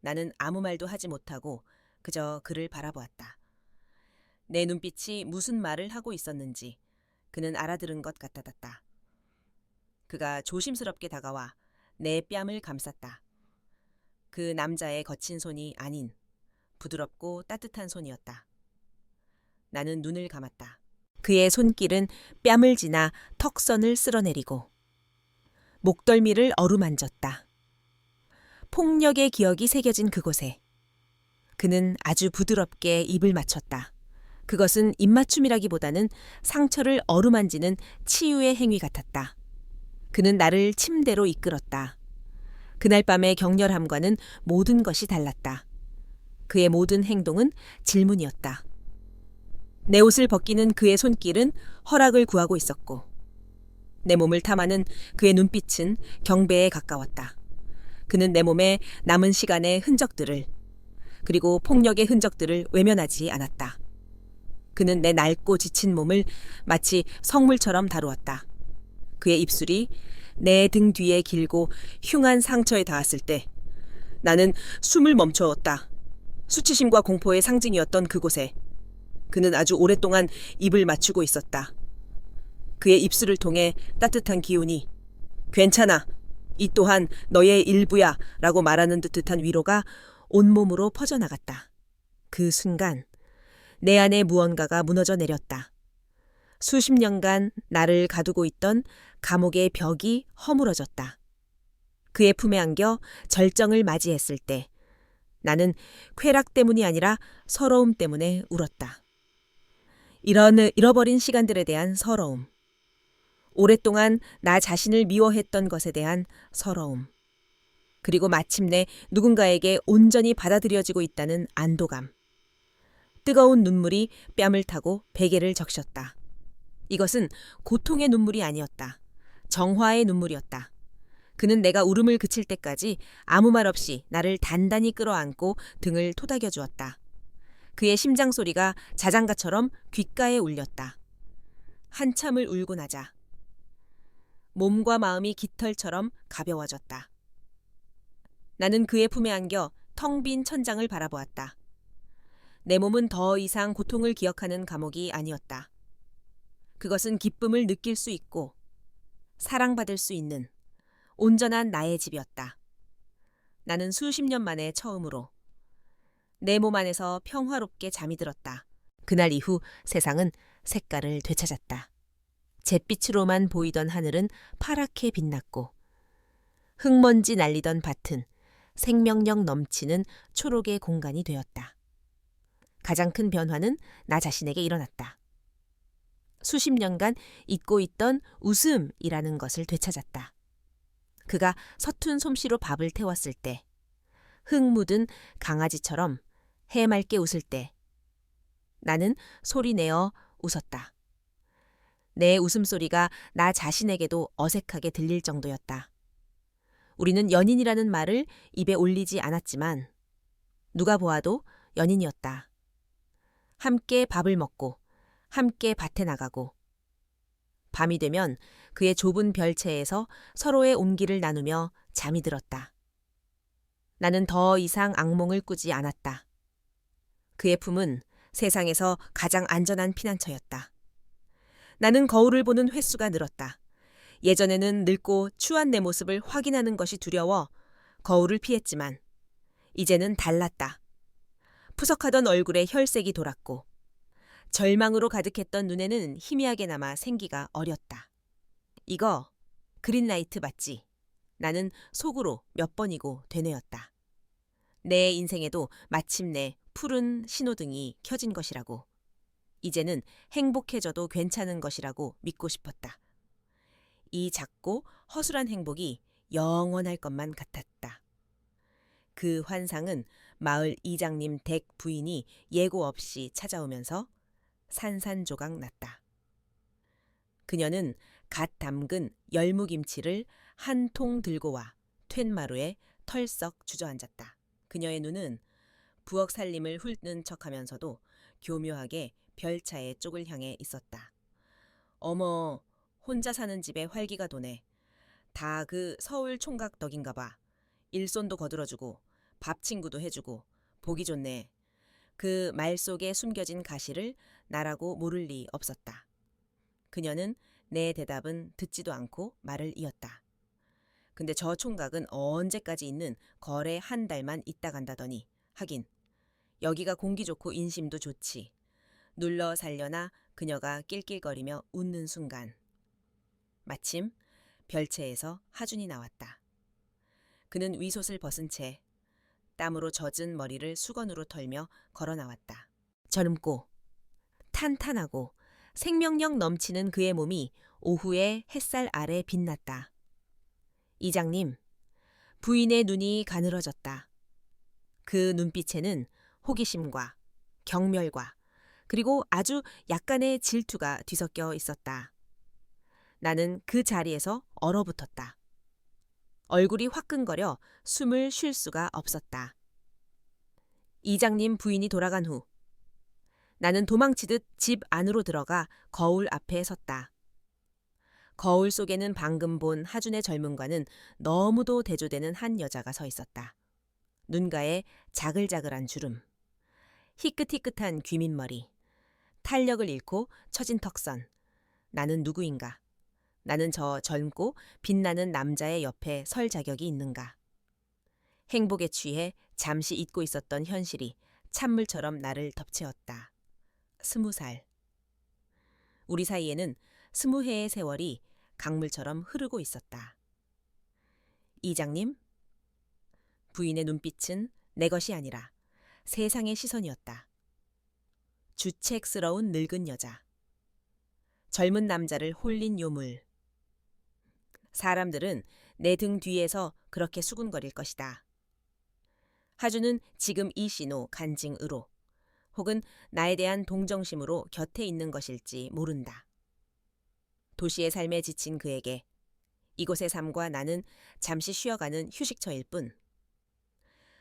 나는 아무 말도 하지 못하고 그저 그를 바라보았다. 내 눈빛이 무슨 말을 하고 있었는지 그는 알아들은 것 같았다. 그가 조심스럽게 다가와 내 뺨을 감쌌다. 그 남자의 거친 손이 아닌 부드럽고 따뜻한 손이었다. 나는 눈을 감았다. 그의 손길은 뺨을 지나 턱선을 쓸어내리고 목덜미를 어루만졌다. 폭력의 기억이 새겨진 그곳에 그는 아주 부드럽게 입을 맞췄다. 그것은 입맞춤이라기보다는 상처를 어루만지는 치유의 행위 같았다. 그는 나를 침대로 이끌었다. 그날 밤의 격렬함과는 모든 것이 달랐다. 그의 모든 행동은 질문이었다. 내 옷을 벗기는 그의 손길은 허락을 구하고 있었고, 내 몸을 탐하는 그의 눈빛은 경배에 가까웠다. 그는 내 몸에 남은 시간의 흔적들을, 그리고 폭력의 흔적들을 외면하지 않았다. 그는 내 낡고 지친 몸을 마치 성물처럼 다루었다. 그의 입술이 내 등 뒤에 길고 흉한 상처에 닿았을 때 나는 숨을 멈추었다. 수치심과 공포의 상징이었던 그곳에 그는 아주 오랫동안 입을 맞추고 있었다. 그의 입술을 통해 따뜻한 기운이 "괜찮아. 이 또한 너의 일부야 라고 말하는 듯한 위로가 온몸으로 퍼져나갔다. 그 순간 내 안에 무언가가 무너져 내렸다. 수십 년간 나를 가두고 있던 감옥의 벽이 허물어졌다. 그의 품에 안겨 절정을 맞이했을 때 나는 쾌락 때문이 아니라 서러움 때문에 울었다. 이런 잃어버린 시간들에 대한 서러움. 오랫동안 나 자신을 미워했던 것에 대한 서러움. 그리고 마침내 누군가에게 온전히 받아들여지고 있다는 안도감. 뜨거운 눈물이 뺨을 타고 베개를 적셨다. 이것은 고통의 눈물이 아니었다. 정화의 눈물이었다. 그는 내가 울음을 그칠 때까지 아무 말 없이 나를 단단히 끌어안고 등을 토닥여 주었다. 그의 심장 소리가 자장가처럼 귓가에 울렸다. 한참을 울고 나자 몸과 마음이 깃털처럼 가벼워졌다. 나는 그의 품에 안겨 텅 빈 천장을 바라보았다. 내 몸은 더 이상 고통을 기억하는 감옥이 아니었다. 그것은 기쁨을 느낄 수 있고 사랑받을 수 있는 온전한 나의 집이었다. 나는 수십 년 만에 처음으로 내 몸 안에서 평화롭게 잠이 들었다. 그날 이후 세상은 색깔을 되찾았다. 잿빛으로만 보이던 하늘은 파랗게 빛났고 흙먼지 날리던 밭은 생명력 넘치는 초록의 공간이 되었다. 가장 큰 변화는 나 자신에게 일어났다. 수십 년간 잊고 있던 웃음이라는 것을 되찾았다. 그가 서툰 솜씨로 밥을 태웠을 때, 흙 묻은 강아지처럼 해맑게 웃을 때, 나는 소리내어 웃었다. 내 웃음소리가 나 자신에게도 어색하게 들릴 정도였다. 우리는 연인이라는 말을 입에 올리지 않았지만 누가 보아도 연인이었다. 함께 밥을 먹고 함께 밭에 나가고 밤이 되면 그의 좁은 별채에서 서로의 온기를 나누며 잠이 들었다. 나는 더 이상 악몽을 꾸지 않았다. 그의 품은 세상에서 가장 안전한 피난처였다. 나는 거울을 보는 횟수가 늘었다. 예전에는 늙고 추한 내 모습을 확인하는 것이 두려워 거울을 피했지만 이제는 달랐다. 푸석하던 얼굴에 혈색이 돌았고 절망으로 가득했던 눈에는 희미하게 남아 생기가 어렸다. 이거 그린라이트 맞지? 나는 속으로 몇 번이고 되뇌었다. 내 인생에도 마침내 푸른 신호등이 켜진 것이라고. 이제는 행복해져도 괜찮은 것이라고 믿고 싶었다. 이 작고 허술한 행복이 영원할 것만 같았다. 그 환상은 마을 이장님 댁 부인이 예고 없이 찾아오면서 산산조각 났다. 그녀는 갓 담근 열무김치를 한 통 들고 와 툇마루에 털썩 주저앉았다. 그녀의 눈은 부엌 살림을 훑는 척하면서도 교묘하게 별차의 쪽을 향해 있었다. 어머, 혼자 사는 집에 활기가 도네. 다 그 서울 총각 덕인가 봐. 일손도 거들어주고 밥 친구도 해주고 보기 좋네. 그 말 속에 숨겨진 가시를 나라고 모를 리 없었다. 그녀는 내 대답은 듣지도 않고 말을 이었다. 근데 저 총각은 언제까지 있는 거래 한 달만 있다 간다더니 하긴 여기가 공기 좋고 인심도 좋지. 눌러 살려나 그녀가 낄낄거리며 웃는 순간 마침 별채에서 하준이 나왔다. 그는 위솥을 벗은 채 땀으로 젖은 머리를 수건으로 털며 걸어 나왔다. 젊고 탄탄하고 생명력 넘치는 그의 몸이 오후의 햇살 아래 빛났다. 이장님, 부인의 눈이 가늘어졌다. 그 눈빛에는 호기심과 경멸과 그리고 아주 약간의 질투가 뒤섞여 있었다. 나는 그 자리에서 얼어붙었다. 얼굴이 화끈거려 숨을 쉴 수가 없었다. 이장님 부인이 돌아간 후 나는 도망치듯 집 안으로 들어가 거울 앞에 섰다. 거울 속에는 방금 본 하준의 젊음과는 너무도 대조되는 한 여자가 서 있었다. 눈가에 자글자글한 주름, 희끗희끗한 귀밑머리, 탄력을 잃고 처진 턱선. 나는 누구인가? 나는 저 젊고 빛나는 남자의 옆에 설 자격이 있는가? 행복에 취해 잠시 잊고 있었던 현실이 찬물처럼 나를 덮채웠다. 20살. 우리 사이에는 20해의 세월이 강물처럼 흐르고 있었다. 이장님? 부인의 눈빛은 내 것이 아니라 세상의 시선이었다. 주책스러운 늙은 여자. 젊은 남자를 홀린 요물. 사람들은 내 등 뒤에서 그렇게 수군거릴 것이다. 하주는 지금 이 신호 간증으로 혹은 나에 대한 동정심으로 곁에 있는 것일지 모른다. 도시의 삶에 지친 그에게 이곳의 삶과 나는 잠시 쉬어가는 휴식처일 뿐.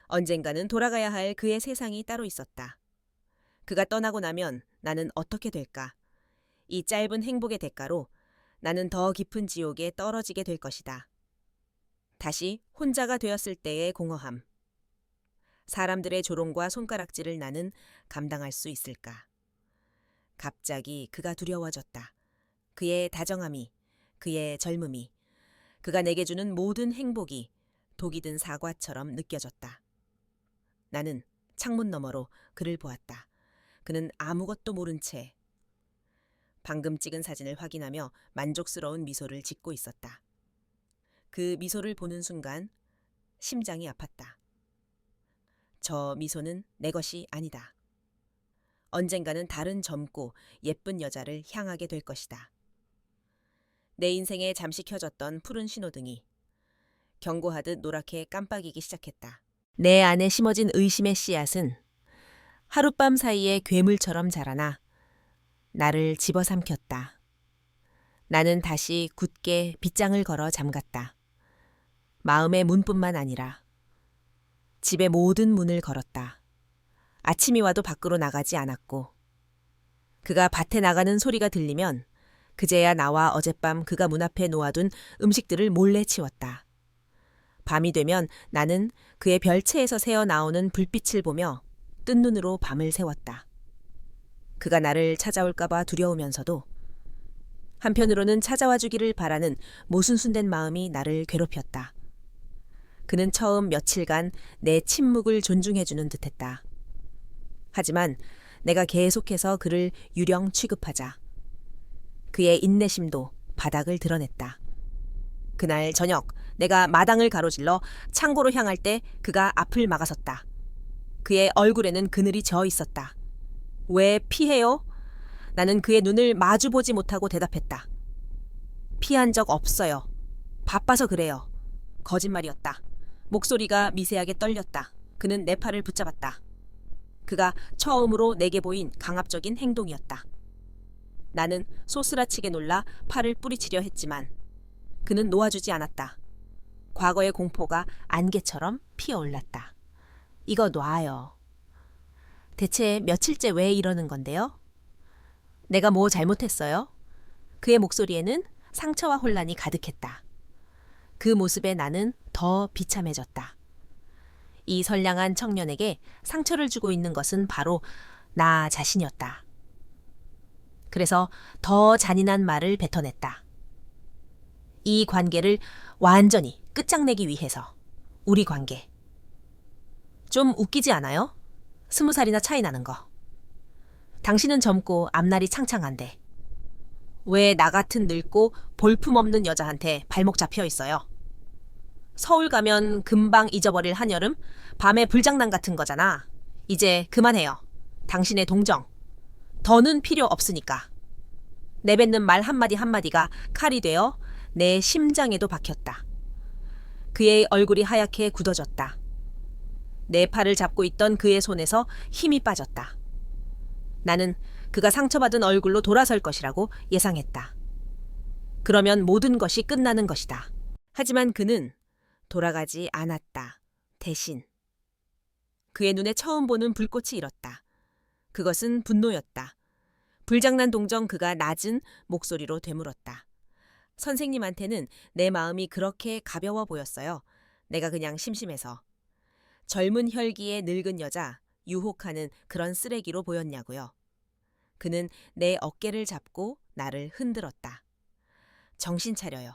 언젠가는 돌아가야 할 그의 세상이 따로 있었다. 그가 떠나고 나면 나는 어떻게 될까? 이 짧은 행복의 대가로 나는 더 깊은 지옥에 떨어지게 될 것이다. 다시 혼자가 되었을 때의 공허함. 사람들의 조롱과 손가락질을 나는 감당할 수 있을까? 갑자기 그가 두려워졌다. 그의 다정함이, 그의 젊음이, 그가 내게 주는 모든 행복이 독이 든 사과처럼 느껴졌다. 나는 창문 너머로 그를 보았다. 그는 아무것도 모른 채 방금 찍은 사진을 확인하며 만족스러운 미소를 짓고 있었다. 그 미소를 보는 순간 심장이 아팠다. 저 미소는 내 것이 아니다. 언젠가는 다른 젊고 예쁜 여자를 향하게 될 것이다. 내 인생에 잠시 켜졌던 푸른 신호등이 경고하듯 노랗게 깜빡이기 시작했다. 내 안에 심어진 의심의 씨앗은 하룻밤 사이에 괴물처럼 자라나 나를 집어삼켰다. 나는 다시 굳게 빗장을 걸어 잠갔다. 마음의 문뿐만 아니라 집의 모든 문을 걸었다. 아침이 와도 밖으로 나가지 않았고 그가 밭에 나가는 소리가 들리면 그제야 나와 어젯밤 그가 문 앞에 놓아둔 음식들을 몰래 치웠다. 밤이 되면 나는 그의 별채에서 새어 나오는 불빛을 보며 뜬 눈으로 밤을 새웠다. 그가 나를 찾아올까봐 두려우면서도 한편으로는 찾아와 주기를 바라는 모순순된 마음이 나를 괴롭혔다. 그는 처음 며칠간 내 침묵을 존중해주는 듯했다. 하지만 내가 계속해서 그를 유령 취급하자 그의 인내심도 바닥을 드러냈다. 그날 저녁 내가 마당을 가로질러 창고로 향할 때 그가 앞을 막아섰다. 그의 얼굴에는 그늘이 져 있었다. 왜 피해요? 나는 그의 눈을 마주보지 못하고 대답했다. 피한 적 없어요. 바빠서 그래요. 거짓말이었다. 목소리가 미세하게 떨렸다. 그는 내 팔을 붙잡았다. 그가 처음으로 내게 보인 강압적인 행동이었다. 나는 소스라치게 놀라 팔을 뿌리치려 했지만 그는 놓아주지 않았다. 과거의 공포가 안개처럼 피어올랐다. 이거 놔요. 대체 며칠째 왜 이러는 건데요? 내가 뭐 잘못했어요? 그의 목소리에는 상처와 혼란이 가득했다. 그 모습에 나는 더 비참해졌다. 이 선량한 청년에게 상처를 주고 있는 것은 바로 나 자신이었다. 그래서 더 잔인한 말을 뱉어냈다. 이 관계를 완전히 끝장내기 위해서. 우리 관계. 좀 웃기지 않아요? 20살이나 차이 나는 거. 당신은 젊고 앞날이 창창한데 왜 나 같은 늙고 볼품없는 여자한테 발목 잡혀 있어요? 서울 가면 금방 잊어버릴 한여름, 밤의 불장난 같은 거잖아. 이제 그만해요. 당신의 동정. 더는 필요 없으니까. 내뱉는 말 한마디 한마디가 칼이 되어 내 심장에도 박혔다. 그의 얼굴이 하얗게 굳어졌다. 내 팔을 잡고 있던 그의 손에서 힘이 빠졌다. 나는 그가 상처받은 얼굴로 돌아설 것이라고 예상했다. 그러면 모든 것이 끝나는 것이다. 하지만 그는 돌아가지 않았다. 대신 그의 눈에 처음 보는 불꽃이 일었다. 그것은 분노였다. 불장난 동정 그가 낮은 목소리로 되물었다. 선생님한테는 내 마음이 그렇게 가벼워 보였어요. 내가 그냥 심심해서. 젊은 혈기의 늙은 여자, 유혹하는 그런 쓰레기로 보였냐고요. 그는 내 어깨를 잡고 나를 흔들었다. 정신 차려요.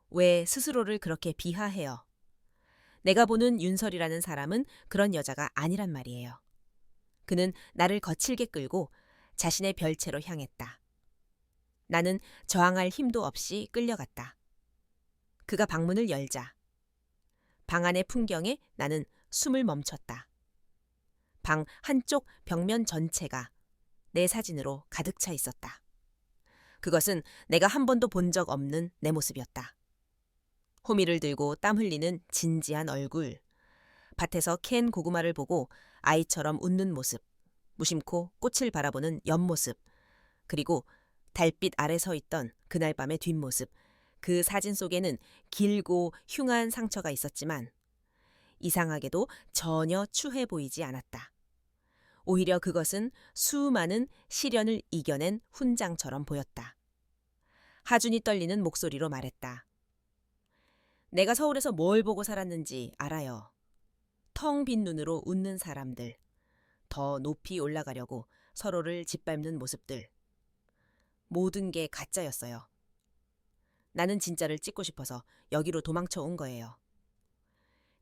왜 스스로를 그렇게 비하해요? 내가 보는 윤설이라는 사람은 그런 여자가 아니란 말이에요. 그는 나를 거칠게 끌고 자신의 별채로 향했다. 나는 저항할 힘도 없이 끌려갔다. 그가 방문을 열자 방 안의 풍경에 나는 숨을 멈췄다. 방 한쪽 벽면 전체가 내 사진으로 가득 차 있었다. 그것은 내가 한 번도 본 적 없는 내 모습이었다. 호미를 들고 땀 흘리는 진지한 얼굴, 밭에서 캔 고구마를 보고 아이처럼 웃는 모습, 무심코 꽃을 바라보는 옆모습, 그리고 달빛 아래 서 있던 그날 밤의 뒷모습, 그 사진 속에는 길고 흉한 상처가 있었지만 이상하게도 전혀 추해 보이지 않았다. 오히려 그것은 수많은 시련을 이겨낸 훈장처럼 보였다. 하준이 떨리는 목소리로 말했다. 내가 서울에서 뭘 보고 살았는지 알아요. 텅 빈 눈으로 웃는 사람들, 더 높이 올라가려고 서로를 짓밟는 모습들. 모든 게 가짜였어요. 나는 진짜를 찍고 싶어서 여기로 도망쳐 온 거예요.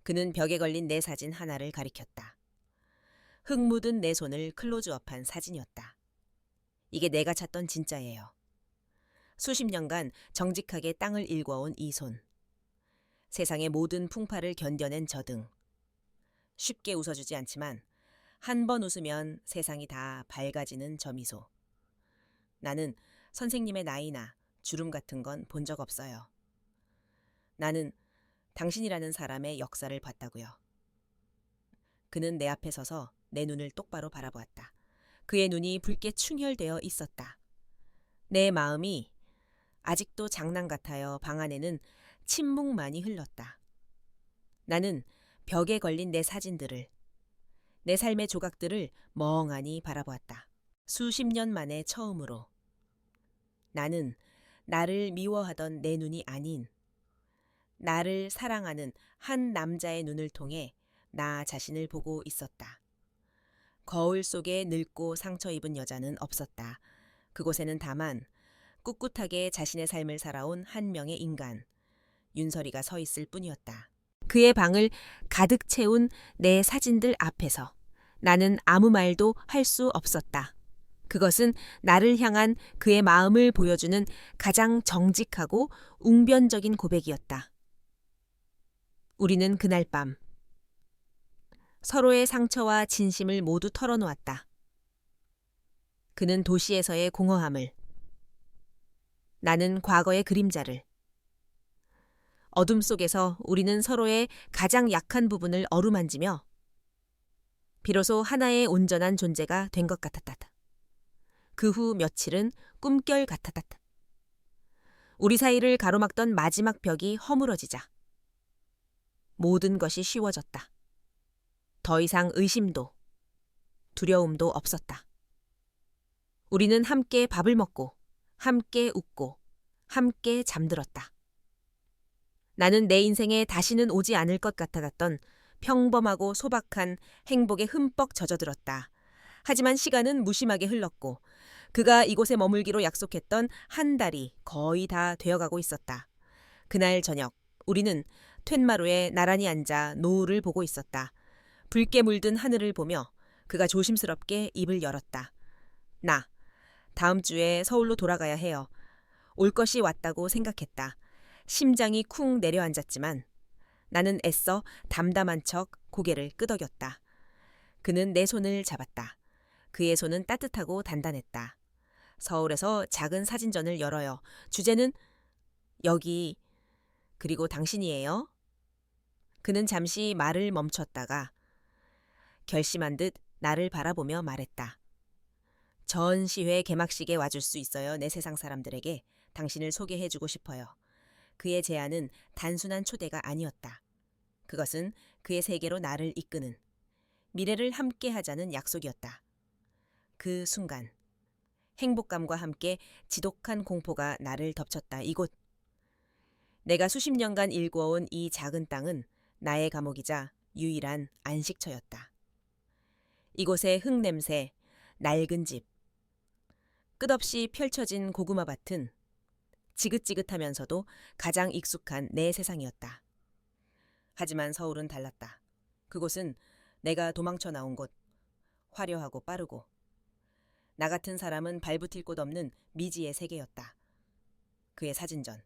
그는 벽에 걸린 내 사진 하나를 가리켰다. 흙 묻은 내 손을 클로즈업한 사진이었다. 이게 내가 찾던 진짜예요. 수십 년간 정직하게 땅을 일궈온 이 손. 세상의 모든 풍파를 견뎌낸 저 등. 쉽게 웃어주지 않지만 한 번 웃으면 세상이 다 밝아지는 저 미소. 나는 선생님의 나이나 주름 같은 건 본 적 없어요. 나는 당신이라는 사람의 역사를 봤다고요. 그는 내 앞에 서서 내 눈을 똑바로 바라보았다. 그의 눈이 붉게 충혈되어 있었다. 내 마음이 아직도 장난 같아요. 방 안에는 침묵만이 흘렀다. 나는 벽에 걸린 내 사진들을, 내 삶의 조각들을 멍하니 바라보았다. 수십 년 만에 처음으로. 나는 나를 미워하던 내 눈이 아닌 나를 사랑하는 한 남자의 눈을 통해 나 자신을 보고 있었다. 거울 속에 늙고 상처 입은 여자는 없었다. 그곳에는 다만 꿋꿋하게 자신의 삶을 살아온 한 명의 인간, 윤설이가 서 있을 뿐이었다. 그의 방을 가득 채운 내 사진들 앞에서 나는 아무 말도 할 수 없었다. 그것은 나를 향한 그의 마음을 보여주는 가장 정직하고 웅변적인 고백이었다. 우리는 그날 밤 서로의 상처와 진심을 모두 털어놓았다. 그는 도시에서의 공허함을, 나는 과거의 그림자를. 어둠 속에서 우리는 서로의 가장 약한 부분을 어루만지며 비로소 하나의 온전한 존재가 된 것 같았다. 그 후 며칠은 꿈결 같았다. 우리 사이를 가로막던 마지막 벽이 허물어지자 모든 것이 쉬워졌다. 더 이상 의심도 두려움도 없었다. 우리는 함께 밥을 먹고 함께 웃고 함께 잠들었다. 나는 내 인생에 다시는 오지 않을 것 같았던 평범하고 소박한 행복에 흠뻑 젖어들었다. 하지만 시간은 무심하게 흘렀고 그가 이곳에 머물기로 약속했던 한 달이 거의 다 되어가고 있었다. 그날 저녁 우리는 툇마루에 나란히 앉아 노을을 보고 있었다. 붉게 물든 하늘을 보며 그가 조심스럽게 입을 열었다. 나 다음 주에 서울로 돌아가야 해요. 올 것이 왔다고 생각했다. 심장이 쿵 내려앉았지만 나는 애써 담담한 척 고개를 끄덕였다. 그는 내 손을 잡았다. 그의 손은 따뜻하고 단단했다. 서울에서 작은 사진전을 열어요. 주제는 여기 그리고 당신이에요. 그는 잠시 말을 멈췄다가 결심한 듯 나를 바라보며 말했다. 전시회 개막식에 와줄 수 있어요. 내 세상 사람들에게 당신을 소개해주고 싶어요. 그의 제안은 단순한 초대가 아니었다. 그것은 그의 세계로 나를 이끄는, 미래를 함께 하자는 약속이었다. 그 순간 행복감과 함께 지독한 공포가 나를 덮쳤다. 이곳. 내가 수십 년간 일구어온 이 작은 땅은 나의 감옥이자 유일한 안식처였다. 이곳의 흙냄새, 낡은 집, 끝없이 펼쳐진 고구마 밭은 지긋지긋하면서도 가장 익숙한 내 세상이었다. 하지만 서울은 달랐다. 그곳은 내가 도망쳐 나온 곳, 화려하고 빠르고 나 같은 사람은 발붙일 곳 없는 미지의 세계였다. 그의 사진전,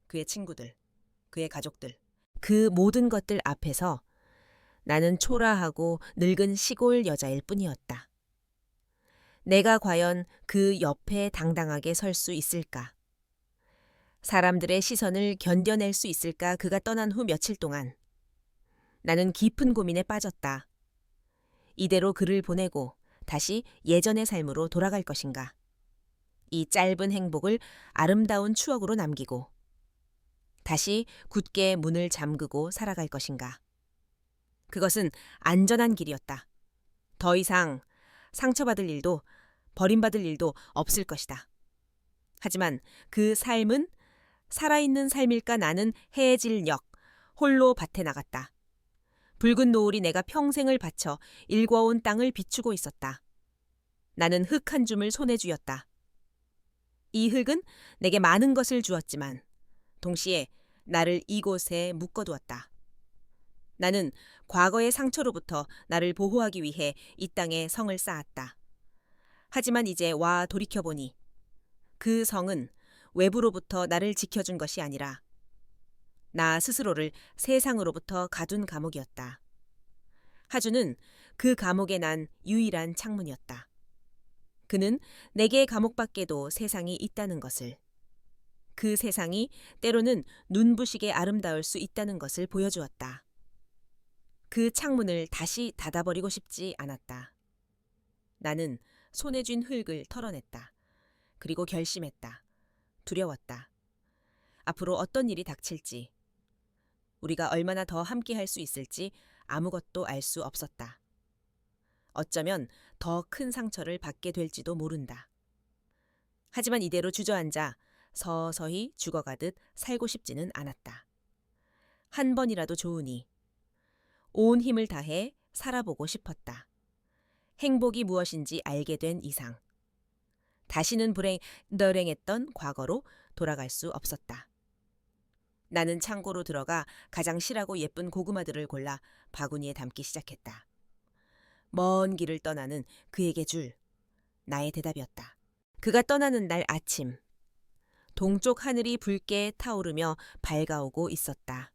그의 친구들, 그의 가족들, 그 모든 것들 앞에서 나는 초라하고 늙은 시골 여자일 뿐이었다. 내가 과연 그 옆에 당당하게 설 수 있을까? 사람들의 시선을 견뎌낼 수 있을까? 그가 떠난 후 며칠 동안 나는 깊은 고민에 빠졌다. 이대로 그를 보내고 다시 예전의 삶으로 돌아갈 것인가? 이 짧은 행복을 아름다운 추억으로 남기고 다시 굳게 문을 잠그고 살아갈 것인가? 그것은 안전한 길이었다. 더 이상 상처받을 일도 버림받을 일도 없을 것이다. 하지만 그 삶은 살아있는 삶일까? 나는 해질 역, 홀로 밭에 나갔다. 붉은 노을이 내가 평생을 바쳐 일궈온 땅을 비추고 있었다. 나는 흙 한 줌을 손에 쥐었다. 이 흙은 내게 많은 것을 주었지만 동시에 나를 이곳에 묶어두었다. 나는 과거의 상처로부터 나를 보호하기 위해 이 땅에 성을 쌓았다. 하지만 이제 와 돌이켜보니 그 성은 외부로부터 나를 지켜준 것이 아니라 나 스스로를 세상으로부터 가둔 감옥이었다. 하주는 그 감옥에 난 유일한 창문이었다. 그는 내게 감옥 밖에도 세상이 있다는 것을, 그 세상이 때로는 눈부시게 아름다울 수 있다는 것을 보여주었다. 그 창문을 다시 닫아버리고 싶지 않았다. 나는 손에 쥔 흙을 털어냈다. 그리고 결심했다. 두려웠다. 앞으로 어떤 일이 닥칠지, 우리가 얼마나 더 함께 할 수 있을지 아무것도 알 수 없었다. 어쩌면 더 큰 상처를 받게 될지도 모른다. 하지만 이대로 주저앉아 서서히 죽어가듯 살고 싶지는 않았다. 한 번이라도 좋으니 온 힘을 다해 살아보고 싶었다. 행복이 무엇인지 알게 된 이상. 다시는 불행했던 과거로 돌아갈 수 없었다. 나는 창고로 들어가 가장 실하고 예쁜 고구마들을 골라 바구니에 담기 시작했다. 먼 길을 떠나는 그에게 줄 나의 대답이었다. 그가 떠나는 날 아침, 동쪽 하늘이 붉게 타오르며 밝아오고 있었다.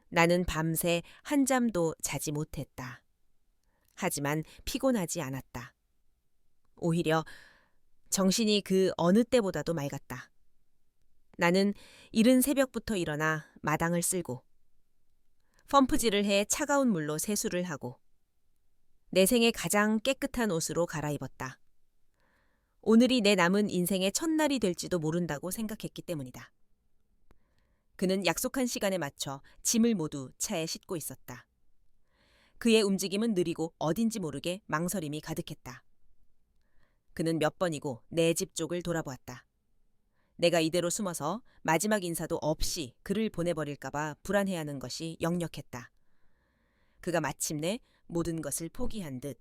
나는 밤새 한잠도 자지 못했다. 하지만 피곤하지 않았다. 오히려 정신이 그 어느 때보다도 맑았다. 나는 이른 새벽부터 일어나 마당을 쓸고 펌프질을 해 차가운 물로 세수를 하고 내 생애 가장 깨끗한 옷으로 갈아입었다. 오늘이 내 남은 인생의 첫날이 될지도 모른다고 생각했기 때문이다. 그는 약속한 시간에 맞춰 짐을 모두 차에 싣고 있었다. 그의 움직임은 느리고 어딘지 모르게 망설임이 가득했다. 그는 몇 번이고 내 집 쪽을 돌아보았다. 내가 이대로 숨어서 마지막 인사도 없이 그를 보내버릴까봐 불안해하는 것이 역력했다. 그가 마침내 모든 것을 포기한 듯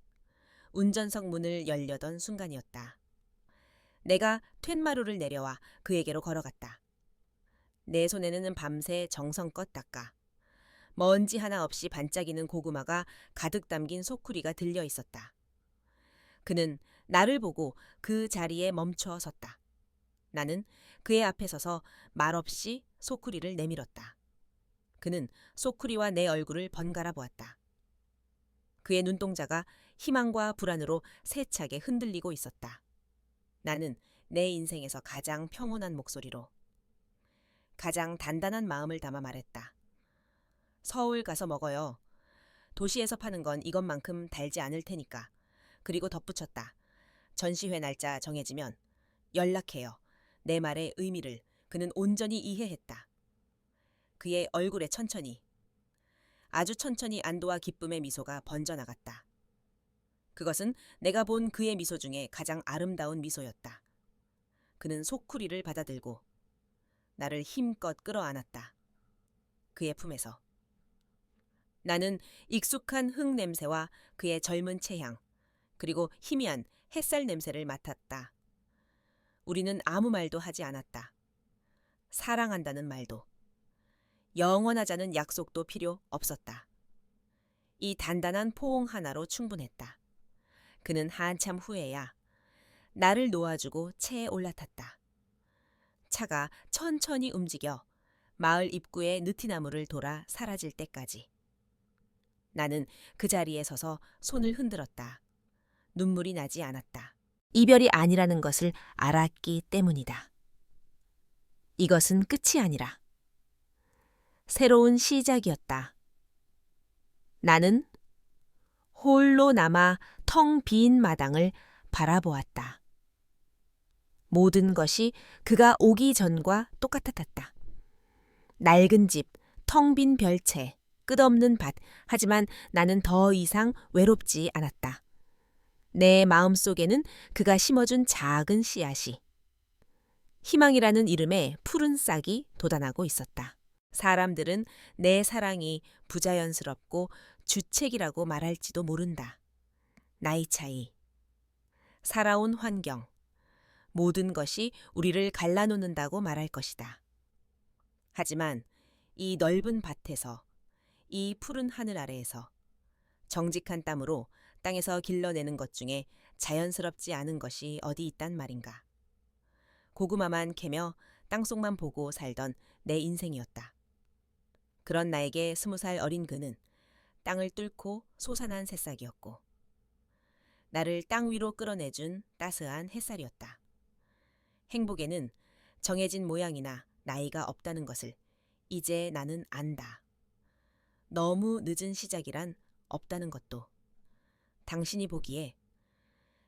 운전석 문을 열려던 순간이었다. 내가 툇마루를 내려와 그에게로 걸어갔다. 내 손에는 밤새 정성껏 닦아 먼지 하나 없이 반짝이는 고구마가 가득 담긴 소쿠리가 들려 있었다. 그는 나를 보고 그 자리에 멈춰 섰다. 나는 그의 앞에 서서 말없이 소쿠리를 내밀었다. 그는 소쿠리와 내 얼굴을 번갈아 보았다. 그의 눈동자가 희망과 불안으로 세차게 흔들리고 있었다. 나는 내 인생에서 가장 평온한 목소리로, 가장 단단한 마음을 담아 말했다. 서울 가서 먹어요. 도시에서 파는 건 이것만큼 달지 않을 테니까. 그리고 덧붙였다. 전시회 날짜 정해지면 연락해요. 내 말의 의미를 그는 온전히 이해했다. 그의 얼굴에 천천히, 아주 천천히 안도와 기쁨의 미소가 번져나갔다. 그것은 내가 본 그의 미소 중에 가장 아름다운 미소였다. 그는 소쿠리를 받아들고 나를 힘껏 끌어안았다. 그의 품에서. 나는 익숙한 흙 냄새와 그의 젊은 체향, 그리고 희미한 햇살 냄새를 맡았다. 우리는 아무 말도 하지 않았다. 사랑한다는 말도, 영원하자는 약속도 필요 없었다. 이 단단한 포옹 하나로 충분했다. 그는 한참 후에야 나를 놓아주고 채에 올라탔다. 차가 천천히 움직여 마을 입구의 느티나무를 돌아 사라질 때까지. 나는 그 자리에 서서 손을 흔들었다. 눈물이 나지 않았다. 이별이 아니라는 것을 알았기 때문이다. 이것은 끝이 아니라 새로운 시작이었다. 나는 홀로 남아 텅 빈 마당을 바라보았다. 모든 것이 그가 오기 전과 똑같았다. 낡은 집, 텅 빈 별채, 끝없는 밭. 하지만 나는 더 이상 외롭지 않았다. 내 마음속에는 그가 심어준 작은 씨앗이, 희망이라는 이름의 푸른 싹이 돋아나고 있었다. 사람들은 내 사랑이 부자연스럽고 주책이라고 말할지도 모른다. 나이 차이, 살아온 환경, 모든 것이 우리를 갈라놓는다고 말할 것이다. 하지만 이 넓은 밭에서, 이 푸른 하늘 아래에서 정직한 땀으로 땅에서 길러내는 것 중에 자연스럽지 않은 것이 어디 있단 말인가. 고구마만 캐며 땅속만 보고 살던 내 인생이었다. 그런 나에게 20살 어린 그는 땅을 뚫고 솟아난 새싹이었고, 나를 땅 위로 끌어내준 따스한 햇살이었다. 행복에는 정해진 모양이나 나이가 없다는 것을 이제 나는 안다. 너무 늦은 시작이란 없다는 것도. 당신이 보기에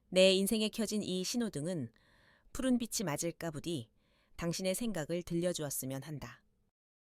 내 인생에 켜진 이 신호등은 푸른 빛이 맞을까 부디 당신의 생각을 들려주었으면 한다.